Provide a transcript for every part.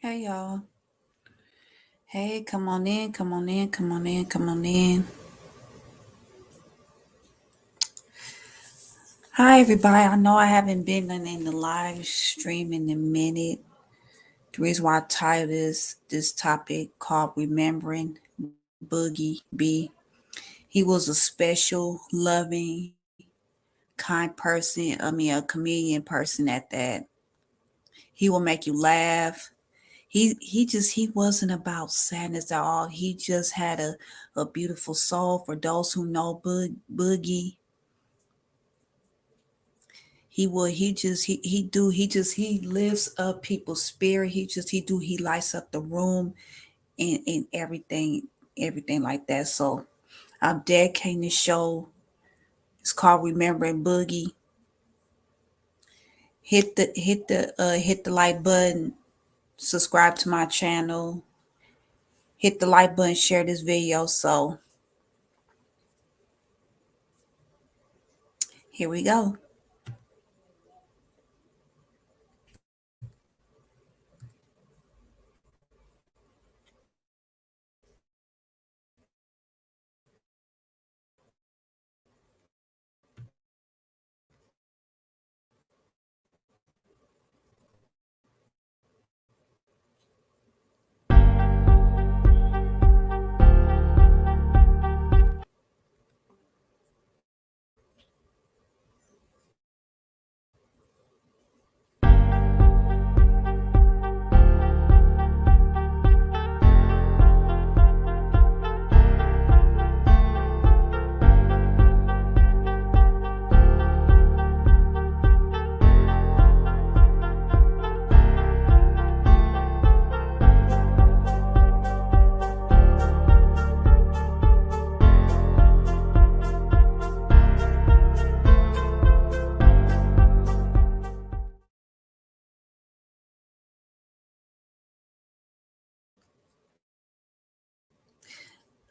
Hey y'all. Hey, come on in, come on in, come on in, come on in. Hi everybody. I know I haven't been in the live stream in a minute. The reason why I titled this topic called Remembering Boogie B. He was a special, loving, kind person. A comedian person at that. He will make you laugh. He wasn't about sadness at all. He just had a beautiful soul. For those who know Boogie, he lifts up people's spirit. He lights up the room and everything like that. So I'm dedicating this show. It's called Remembering Boogie. Hit the like button, subscribe to my channel, hit the like button, share this video. So here we go.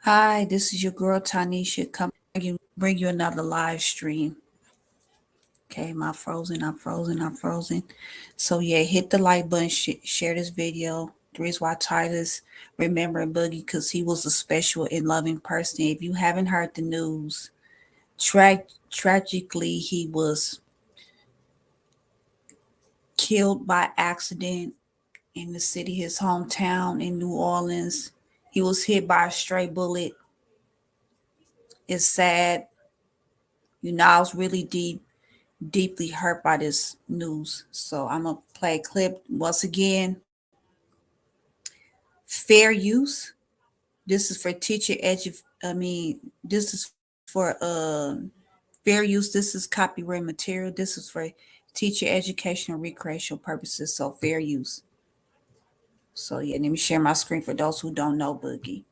Hi, this is your girl Tanisha. Bring you another live stream. Okay, I'm frozen. So yeah, hit the like button, share this video. The reason why I titled this Remembering Boogie, because he was a special and loving person. If you haven't heard the news, tragically he was killed by accident in the city, his hometown in New Orleans. He was hit by a stray bullet. It's sad. I was really deeply hurt by this news. So I'm gonna play a clip once again. Fair use. This is for teacher edu. This is for fair use. This is copyright material. This is for teacher educational recreational purposes. So fair use. So yeah, let me share my screen for those who don't know Boogie.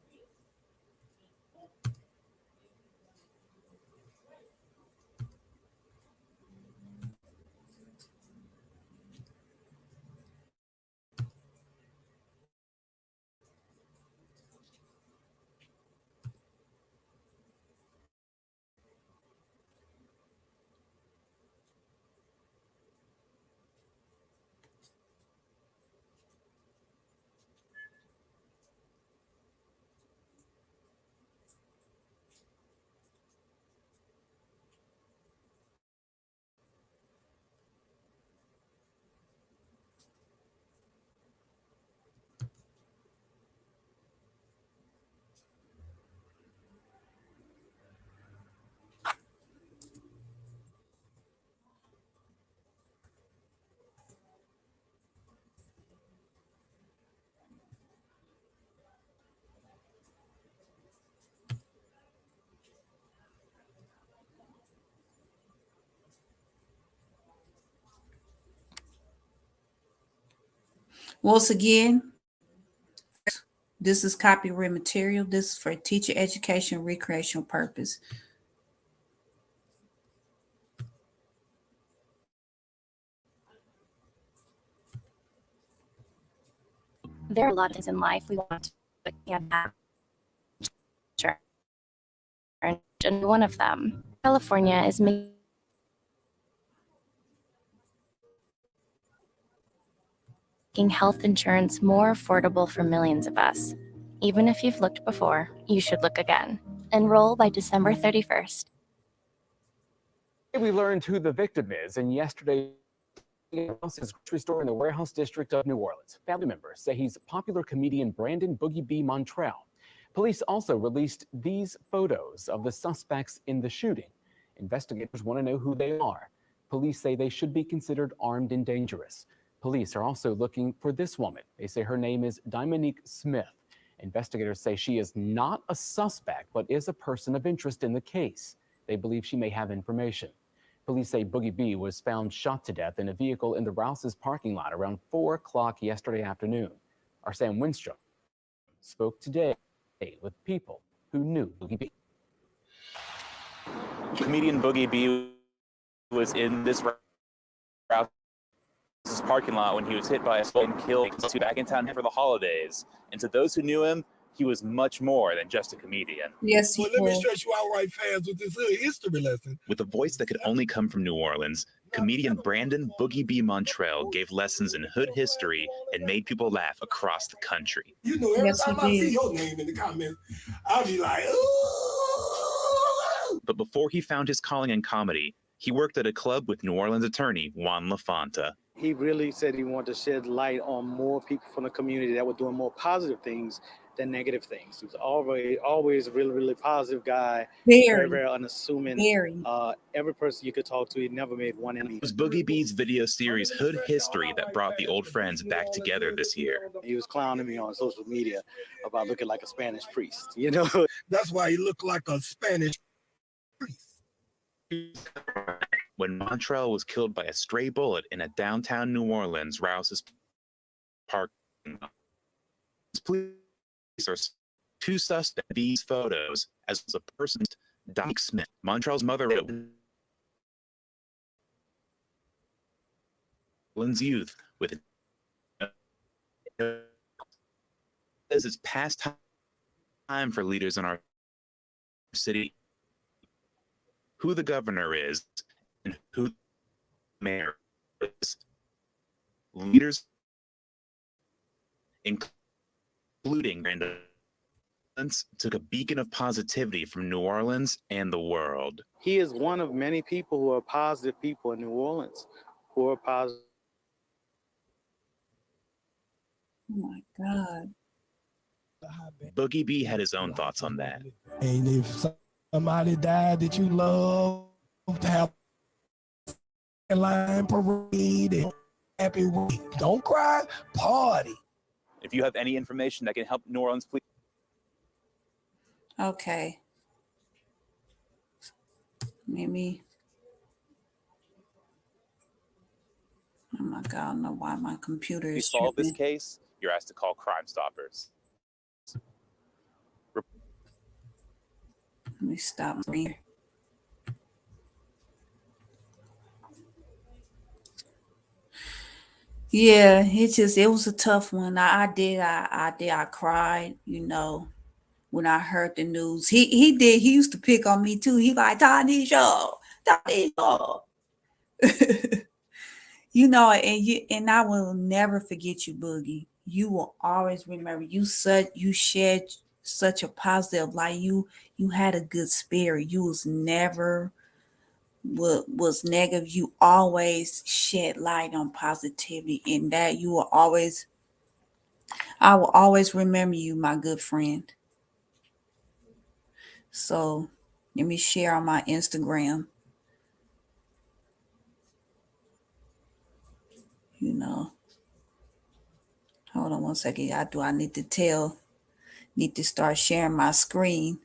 Once again, this is copyright material. This is for teacher education recreational purpose. There are a lot of things in life we want to get back. And one of them, California, is making. making health insurance more affordable for millions of us. Even if you've looked before, you should look again. Enroll by December 31st. We learned who the victim is in yesterday's grocery store in the Warehouse District of New Orleans. Family members say he's popular comedian Brandon Boogie B. Montrell. Police also released these photos of the suspects in the shooting. Investigators want to know who they are. Police say they should be considered armed and dangerous. Police are also looking for this woman. They say her name is Dominique Smith. Investigators say she is not a suspect, but is a person of interest in the case. They believe she may have information. Police say Boogie B was found shot to death in a vehicle in the Rouse's parking lot around 4 o'clock yesterday afternoon. Our Sam Winstrom spoke today with people who knew Boogie B. Comedian Boogie B was in this Rouse's parking lot when he was hit by a and killed back in town for the holidays. And to those who knew him, he was much more than just a comedian. Yes, Well, let me stretch you out right fast with this history lesson. With a voice that could only come from New Orleans, comedian Brandon Boogie B. Montrell gave lessons in hood history and made people laugh across the country. You know, every time I see your name in the comments, I'll be like, ooh. But before he found his calling in comedy, he worked at a club with New Orleans attorney Juan LaFonta. He really said he wanted to shed light on more people from the community that were doing more positive things than negative things. He was always a really, really positive guy. Very, very unassuming. Every person you could talk to, he never made one enemy. It was Boogie B's video series Hood History that brought the old friends back together this year. He was clowning me on social media about looking like a Spanish priest, you know? That's why he looked like a Spanish priest. When Montrell was killed by a stray bullet in a downtown New Orleans Rouse's parking lot. Police are two suspects in these photos as a person, Dominique Smith. Montrell's mother wrote, Orleans youth with says it's past time for leaders in our city. Who the governor is and who the mayor is. Leaders, including Brandon, took a beacon of positivity from New Orleans and the world. He is one of many people who are positive people in New Orleans, who are positive. Oh my God. Boogie B had his own thoughts on that. And if somebody died that you love, to have a line parade and happy week. Don't cry, party. If you have any information that can help New Orleans, please. Okay. Maybe. Oh my God, I don't know why my computer is solve this tripping. case, you're asked to call Crime Stoppers. Let me stop me. Yeah, it was a tough one. I cried, when I heard the news. He used to pick on me too. He like, Tanisha. And I will never forget you, Boogie. You will always remember you shared such a positive light. You had a good spirit. You was never was negative. You always shed light on positivity, and that I will always remember you, my good friend. So let me share on my Instagram. Hold on one second. I need to start sharing my screen.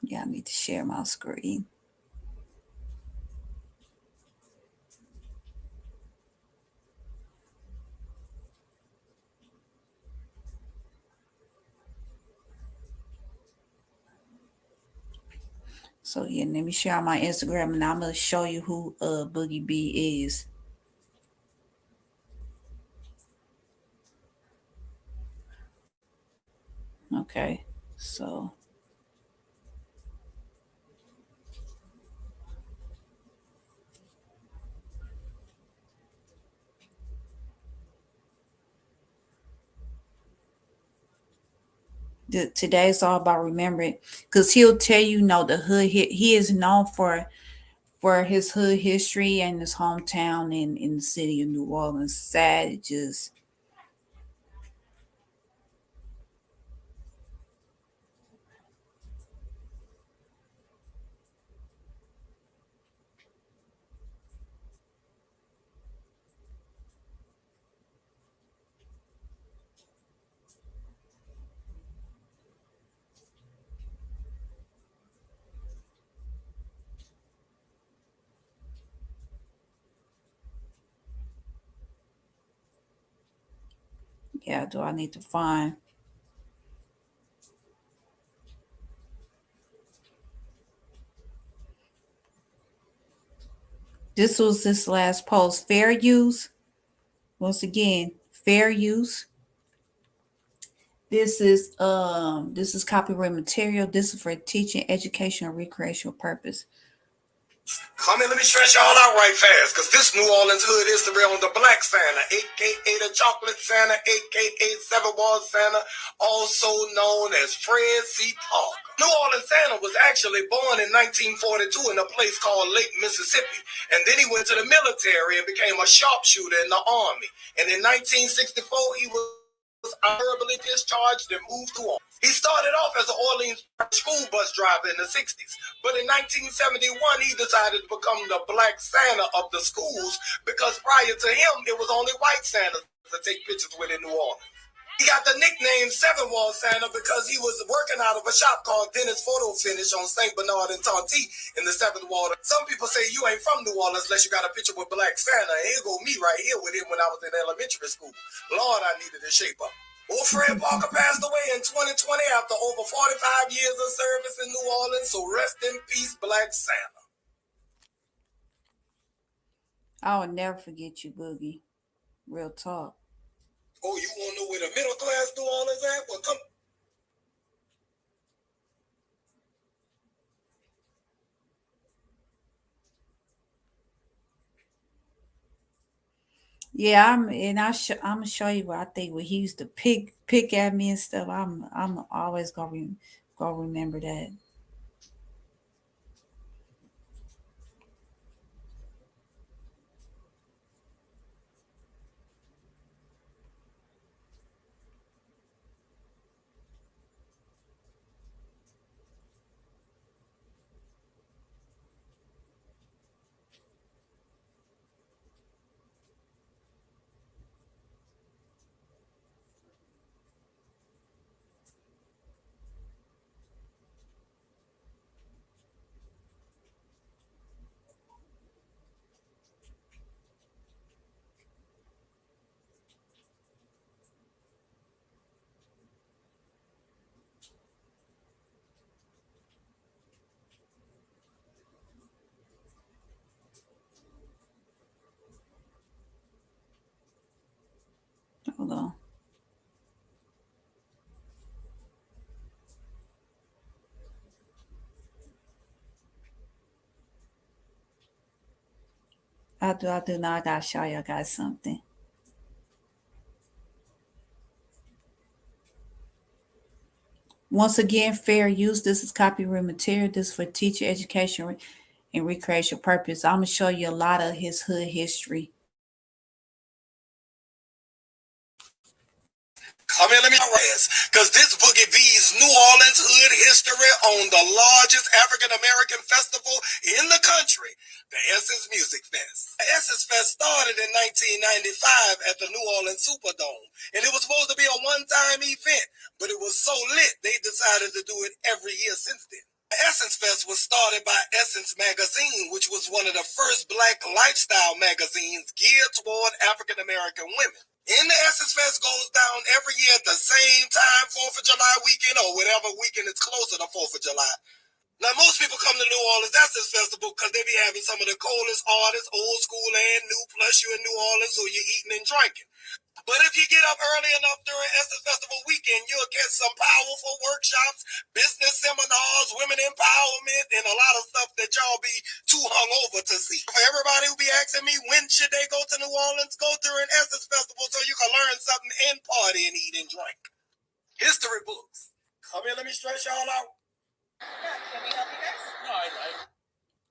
Yeah, I need to share my screen. So yeah, let me share on my Instagram, and I'm gonna show you who Boogie B is. Okay, so today's all about remembering, because he'll tell you, no, the hood. He is known for his hood history and his hometown in the city of New Orleans. Sad, it just. Yeah, do I need to find? This was this last post. Fair use. Once again, fair use. This is copyright material. This is for teaching, education, or recreational purpose. Come in, let me stretch y'all out right fast, because this New Orleans hood history on the Black Santa, a.k.a. the Chocolate Santa, a.k.a. Seven Wall Santa, also known as Fred C. Parker. New Orleans Santa was actually born in 1942 in a place called Lake Mississippi, and then he went to the military and became a sharpshooter in the Army. And in 1964, he was honorably discharged and moved to Orleans. He started off as an Orleans school bus driver in the 60s, but in 1971 he decided to become the Black Santa of the schools, because prior to him it was only white Santas to take pictures with in New Orleans. He got the nickname Seven Wall Santa because he was working out of a shop called Dennis Photo Finish on St. Bernard and Tonti in the Seventh Wall. Some people say you ain't from New Orleans unless you got a picture with Black Santa. And here go me right here with him when I was in elementary school. Lord, I needed to shape up. Old Fred Parker passed away in 2020 after over 45 years of service in New Orleans, so rest in peace, Black Santa. I will never forget you, Boogie. Real talk. Oh, you want to know where the middle class New Orleans at? Well, come. Yeah, I'm gonna show you what I think when he used to pick at me and stuff. I'm always gonna remember that. Hold on. I do now. I gotta show you guys something. Once again, fair use. This is copyright material. This is for teacher education and recreational purpose. I'm gonna show you a lot of his hood history. I mean, let me rest, because this Boogie B's New Orleans hood history on the largest African American festival in the country, the Essence Music Fest. The Essence Fest started in 1995 at the New Orleans Superdome, and it was supposed to be a one-time event, but it was so lit they decided to do it every year since then. The Essence Fest was started by Essence Magazine, which was one of the first Black lifestyle magazines geared toward African American women. And the Essence Fest goes down every year at the same time, 4th of July weekend, or whatever weekend is closer to 4th of July. Now, most people come to New Orleans Essence Festival because they be having some of the coolest artists, old school and new, plus you in New Orleans, so you're eating and drinking. But if you get up early enough during Essence Festival weekend, you'll get some powerful workshops, business seminars, women empowerment, and a lot of stuff that y'all be too hungover to see. For everybody who be asking me when should they go to New Orleans, go during Essence Festival so you can learn something and party and eat and drink. History books. Come here, let me stretch y'all out. Can we help you guys? No,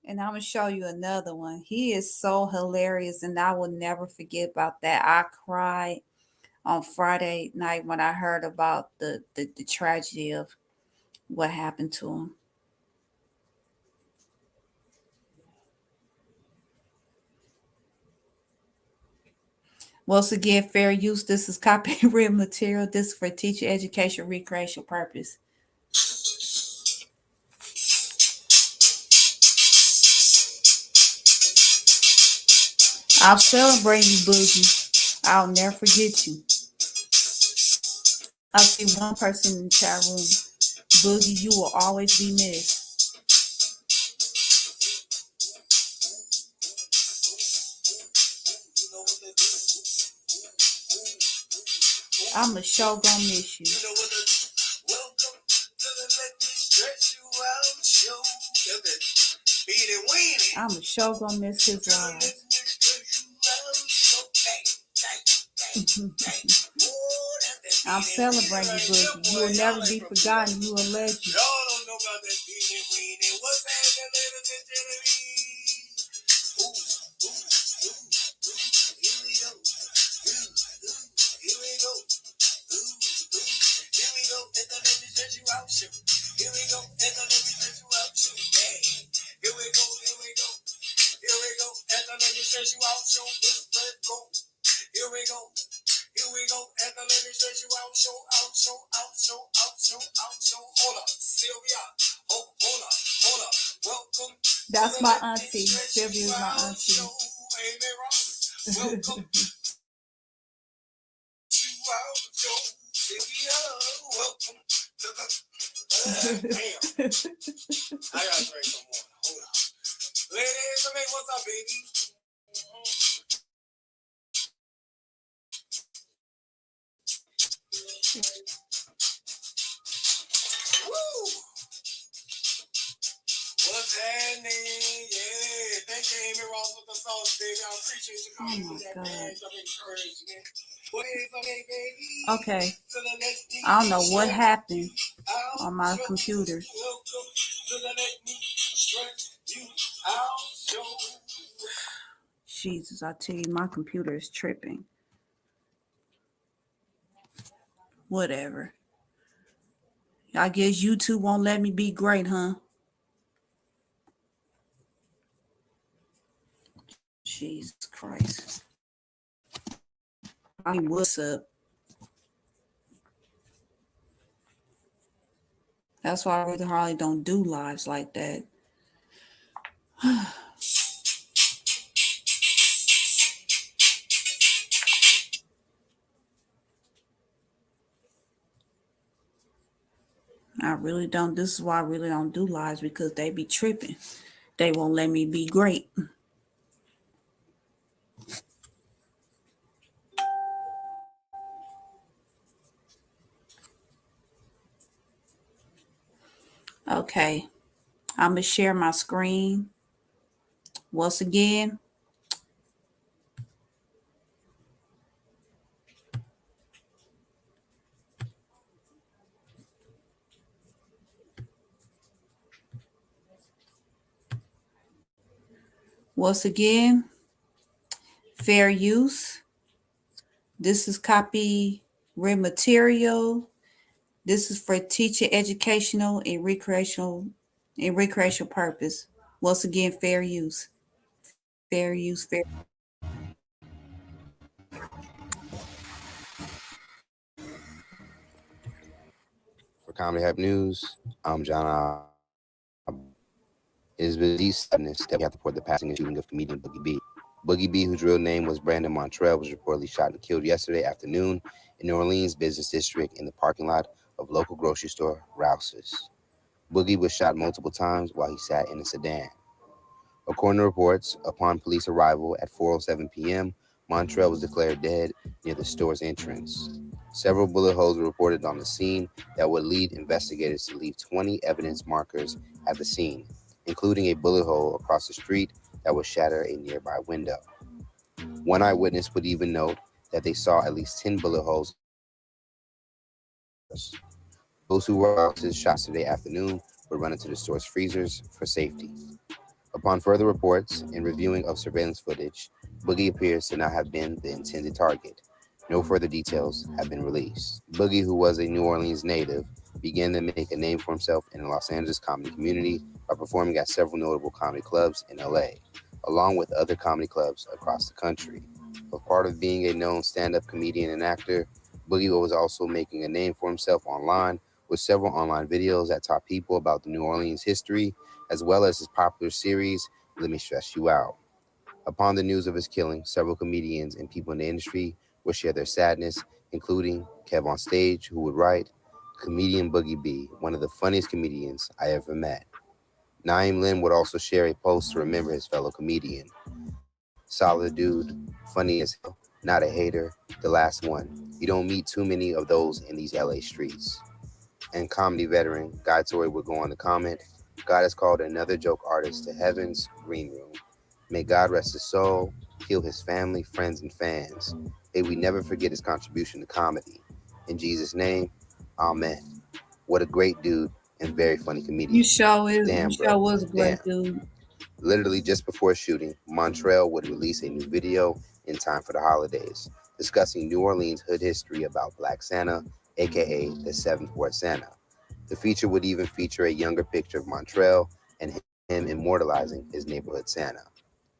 and I'm gonna show you another one. He is so hilarious, and I will never forget about that. I cried on Friday night when I heard about the tragedy of what happened to him. Once again, fair use. This is copyright material. This is for teacher education, recreational purpose. I'll celebrate you, Boogie. I'll never forget you. I see one person in the chat room. Boogie, you will always be missed. I'm a sure gonna miss you. Welcome to the Let Me Stretch You Out show. I'm a sure gonna miss his lives. I'm celebrating you, Boogie. You will never be forgotten. You a legend. Y'all don't know about that beanie weenie. What's happening, ladies and gentlemen? Here we go. Here we go. Here we go. At the Let Me Stretch You Out show. Here we go. At the Let Me Stretch You Out show. Yeah. Here we go. Here we go. Here we go. At the Let Me Stretch You Out show. Let's go. Here we go. Here we go, and the Let Me Stretch You Out show, out show, out show, out show, out show. Hold up, Sylvia. Oh, hold up. Welcome. That's my auntie. Sylvia's my auntie. Amy Ross. Welcome. You out show, Sylvia. Welcome to the. Damn. I gotta drink some water. Hold up. Ladies, what's up, baby? Woo! What's happening? Yeah, thank you, Amy Ross, with the sauce, baby. I appreciate you coming with that badge of encouragement. Okay. I don't know what happened on my computer. Jesus, I tell you, my computer is tripping. Whatever. I guess YouTube won't let me be great, huh? Jesus Christ. I mean, what's up? That's why I really hardly don't do lives like that. I really don't. This is why I really don't do lives, because they be tripping. They won't let me be great. Okay. I'm going to share my screen once again. Once again, fair use. This is copyright material. This is for teacher educational and recreational purpose. Once again, fair use. Fair use, fair. For Comedy Hype News, I'm John. It has been deep sadness that we have to report the passing and shooting of comedian Boogie B. Boogie B, whose real name was Brandon Montrell, was reportedly shot and killed yesterday afternoon in New Orleans business district in the parking lot of local grocery store Rouse's. Boogie was shot multiple times while he sat in a sedan. According to reports, upon police arrival at 4:07 p.m., Montrell was declared dead near the store's entrance. Several bullet holes were reported on the scene that would lead investigators to leave 20 evidence markers at the scene, including a bullet hole across the street that would shatter a nearby window. One eyewitness would even note that they saw at least 10 bullet holes. Those who were houses shot today afternoon would run into the store's freezers for safety. Upon further reports and reviewing of surveillance footage, Boogie appears to not have been the intended target. No further details have been released. Boogie, who was a New Orleans native, began to make a name for himself in the Los Angeles comedy community by performing at several notable comedy clubs in LA, along with other comedy clubs across the country. A part of being a known stand-up comedian and actor, Boogie was also making a name for himself online with several online videos that taught people about the New Orleans history, as well as his popular series, Let Me Stress You Out. Upon the news of his killing, several comedians and people in the industry would share their sadness, including Kev on Stage, who would write, "Comedian Boogie B, one of the funniest comedians I ever met." Naeem Lynn would also share a post to remember his fellow comedian. "Solid dude, funny as hell, not a hater, the last one. You don't meet too many of those in these LA streets." And comedy veteran Guy Torrey would go on to comment, "God has called another joke artist to heaven's green room. May God rest his soul, heal his family, friends, and fans. May we never forget his contribution to comedy. In Jesus' name, amen." What a great dude and very funny comedian. You sure is. Damn, You sure bro. was a great Damn. dude. Literally just before shooting, Montrell would release a new video in time for the holidays, discussing New Orleans hood history about Black Santa, aka the Seventh Ward Santa. The feature would even feature a younger picture of Montrell and him immortalizing his neighborhood Santa.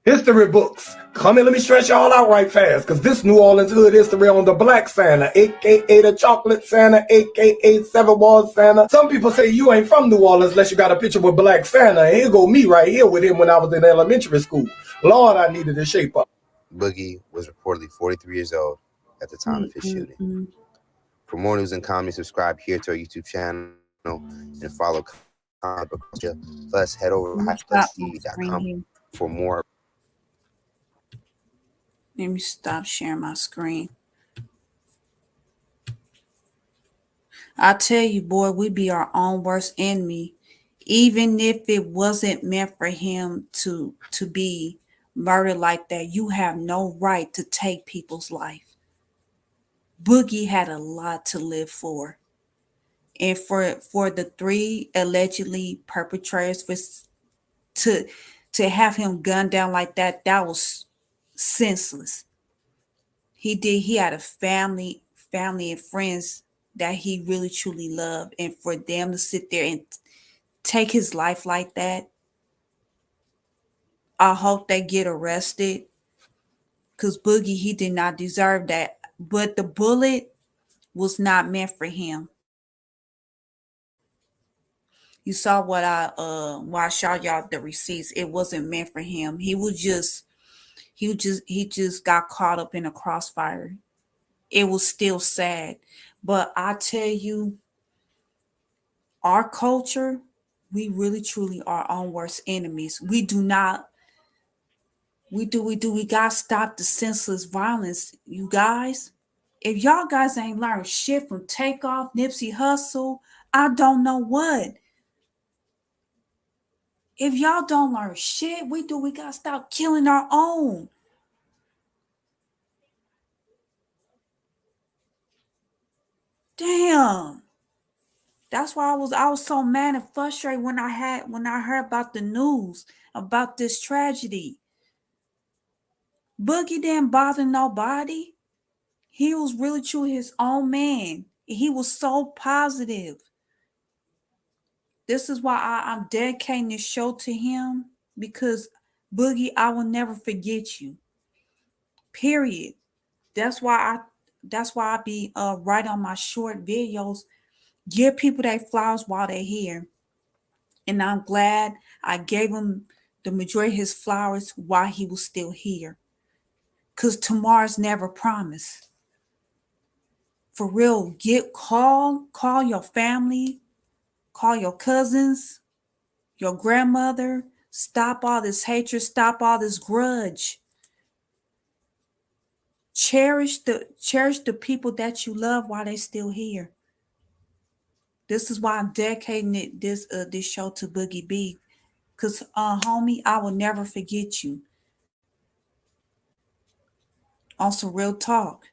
History books. Come in, let me stretch y'all out right fast, because this New Orleans hood history on the Black Santa, a.k.a. the Chocolate Santa, a.k.a. Seven Wars Santa. Some people say you ain't from New Orleans unless you got a picture with Black Santa. And here go me right here with him when I was in elementary school. Lord, I needed to shape up. Boogie was reportedly 43 years old at the time of his shooting. For more news and comedy, subscribe here to our YouTube channel and follow Comic Culture. Plus, head over to hypeplusTV.com for more. Let me stop sharing my screen. I tell you, boy, we be our own worst enemy. Even if it wasn't meant for him to be murdered like that, you have no right to take people's life. Boogie had a lot to live for. And for the three allegedly perpetrators to have him gunned down like that, that was senseless. He had a family and friends that he really truly loved, and for them to sit there and take his life like that, I hope they get arrested, because Boogie, he did not deserve that. But the bullet was not meant for him. You saw what I showed y'all the receipts. It wasn't meant for him. He just got caught up in a crossfire. It was still sad. But I tell you, our culture, we really truly are our own worst enemies. We gotta stop the senseless violence, you guys. If y'all guys ain't learned shit from Takeoff, Nipsey Hussle, I don't know what. If y'all don't learn shit, we gotta stop killing our own. Damn. That's why I was so mad and frustrated when I heard about the news about this tragedy. Boogie didn't bother nobody. He was really truly his own man. He was so positive. This is why I'm dedicating this show to him, because Boogie, I will never forget you. Period. That's why I be right on my short videos. Give people their flowers while they're here. And I'm glad I gave him the majority of his flowers while he was still here. Because tomorrow's never promised. For real, call your family, call your cousins, your grandmother. Stop all this hatred, stop all this grudge. cherish the people that you love while they still here. This is why I'm dedicating this show to Boogie B. Cause homie, I will never forget you. On some real talk.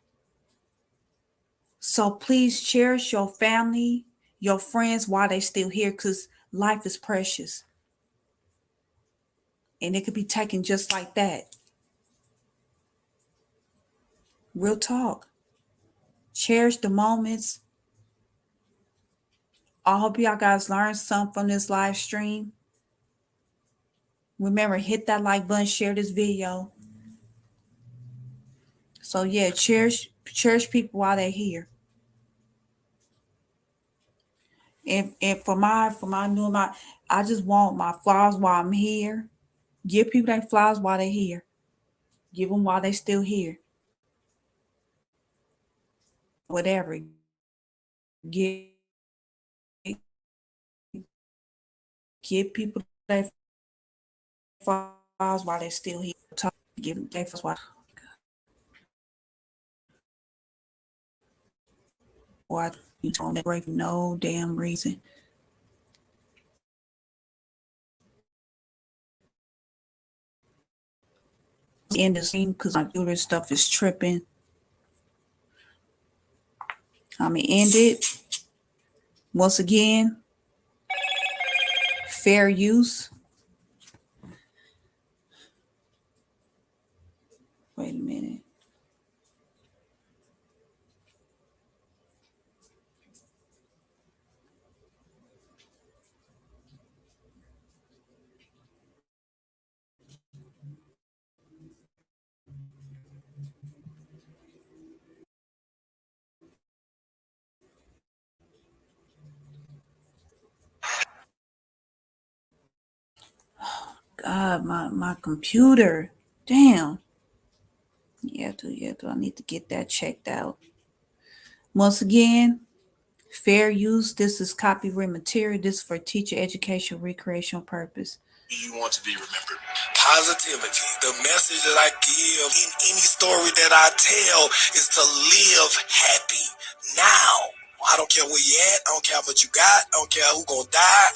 So please cherish your family, your friends while they still here, because life is precious. And it could be taken just like that. Real talk. Cherish the moments. I hope y'all guys learned something from this live stream. Remember, hit that like button, share this video. So yeah, cherish people while they're here. And for my new my I just want my flowers while I'm here. Give people their flowers while they're here. Give them while they still here. Whatever. Give people their flowers while they're still here. Give them their flowers while you don't break no damn reason. In the scene because my computer stuff is tripping. I'm gonna end it. Once again, fair use. Wait a minute. God, my computer. Damn. Yeah, I need to get that checked out. Once again, fair use. This is copyright material. This is for teacher education, recreational purpose. You want to be remembered. Positivity. The message that I give in any story that I tell is to live happy now. I don't care where you at. I don't care how much you got. I don't care who gonna die.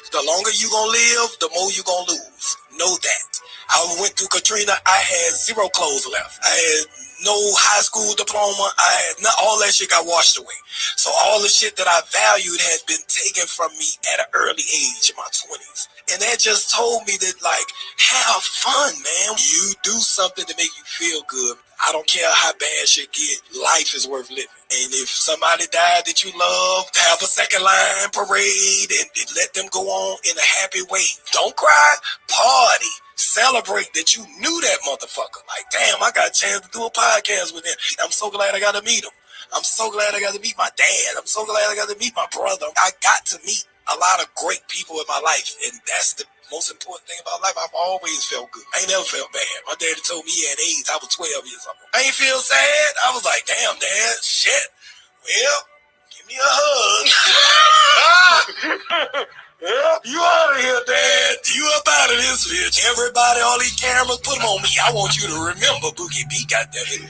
The longer you gonna live, the more you gonna lose. Know that. I went through Katrina. I had zero clothes left. I had no high school diploma. I had all that shit got washed away. So all the shit that I valued had been taken from me at an early age in my 20s. And that just told me that, like, have fun, man. You do something to make you feel good. I don't care how bad shit get. Life is worth living. And if somebody died that you love, have a second line parade and let them go on in a happy way. Don't cry. Party. Celebrate that you knew that motherfucker. Like, damn, I got a chance to do a podcast with him. I'm so glad I got to meet him. I'm so glad I got to meet my dad. I'm so glad I got to meet my brother. I got to meet a lot of great people in my life, and that's the most important thing about life. I've always felt good. I ain't never felt bad. My daddy told me he had AIDS. I was 12 years old. I ain't feel sad. I was like, damn, Dad, shit. Well, give me a hug. You out of here, Dad. You up out of this bitch. Everybody, all these cameras, put them on me. I want you to remember Boogie B, goddammit.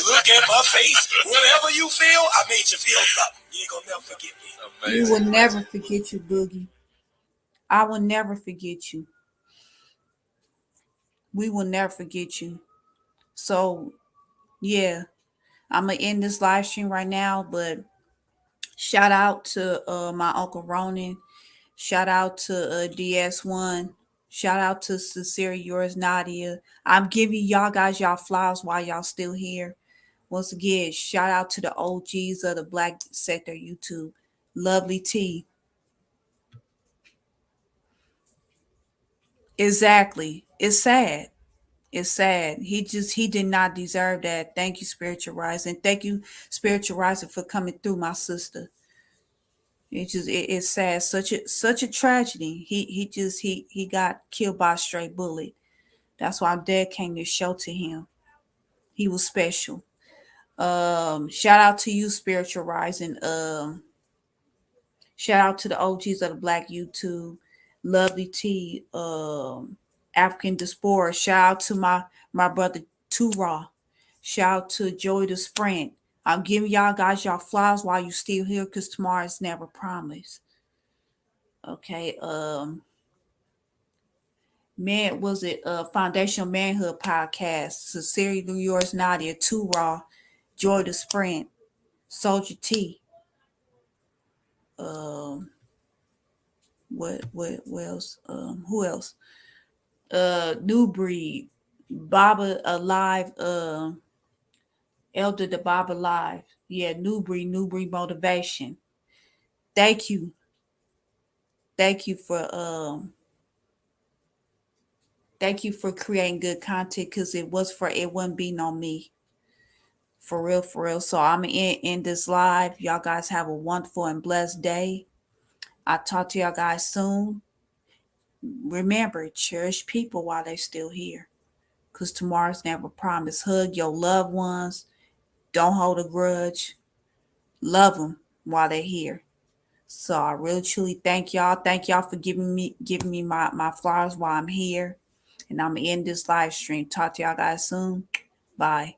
Look at my face. Whatever you feel, I made you feel something. You ain't gonna never forget me. Amazing. We will never forget you, Boogie. I will never forget you. We will never forget you. So, yeah, I'm going to end this live stream right now, but shout out to my Uncle Ronan. Shout out to DS1. Shout out to Sincere Yours, Nadia. I'm giving y'all guys y'all flowers while y'all still here. Once again, shout out to the OGs of the Black Sector YouTube. Lovely T. Exactly. It's sad. It's sad. He did not deserve that. Thank you, Spiritual Rising. Thank you, Spiritual Rising, for coming through, my sister. It's sad. Such a tragedy. He got killed by a stray bullet. That's why I'm dedicating this show to him. He was special. Shout out to you, Spiritual Rising. Shout out to the OGs of the Black YouTube. Lovely T. African Diaspora. Shout out to my brother Too Raw. Shout out to Joy the Sprint. I'm giving y'all guys y'all flowers while you still here because tomorrow is never promised. Okay, man, was it Foundational Manhood Podcast, Sincerely Yours, Nadia, Too Raw, Joy the Sprint, Soldier T. What else? Who else? New Breed, Baba Alive, Elder the Baba Alive. Yeah, New Breed Motivation. Thank you. Thank you for creating good content because it wouldn't be no me. For real, for real. So I'm in this live. Y'all guys have a wonderful and blessed day. I'll talk to y'all guys soon. Remember, cherish people while they're still here. Because tomorrow's never promised. Hug your loved ones. Don't hold a grudge. Love them while they're here. So I really truly thank y'all. Thank y'all for giving me my flowers while I'm here. And I'm in this live stream. Talk to y'all guys soon. Bye.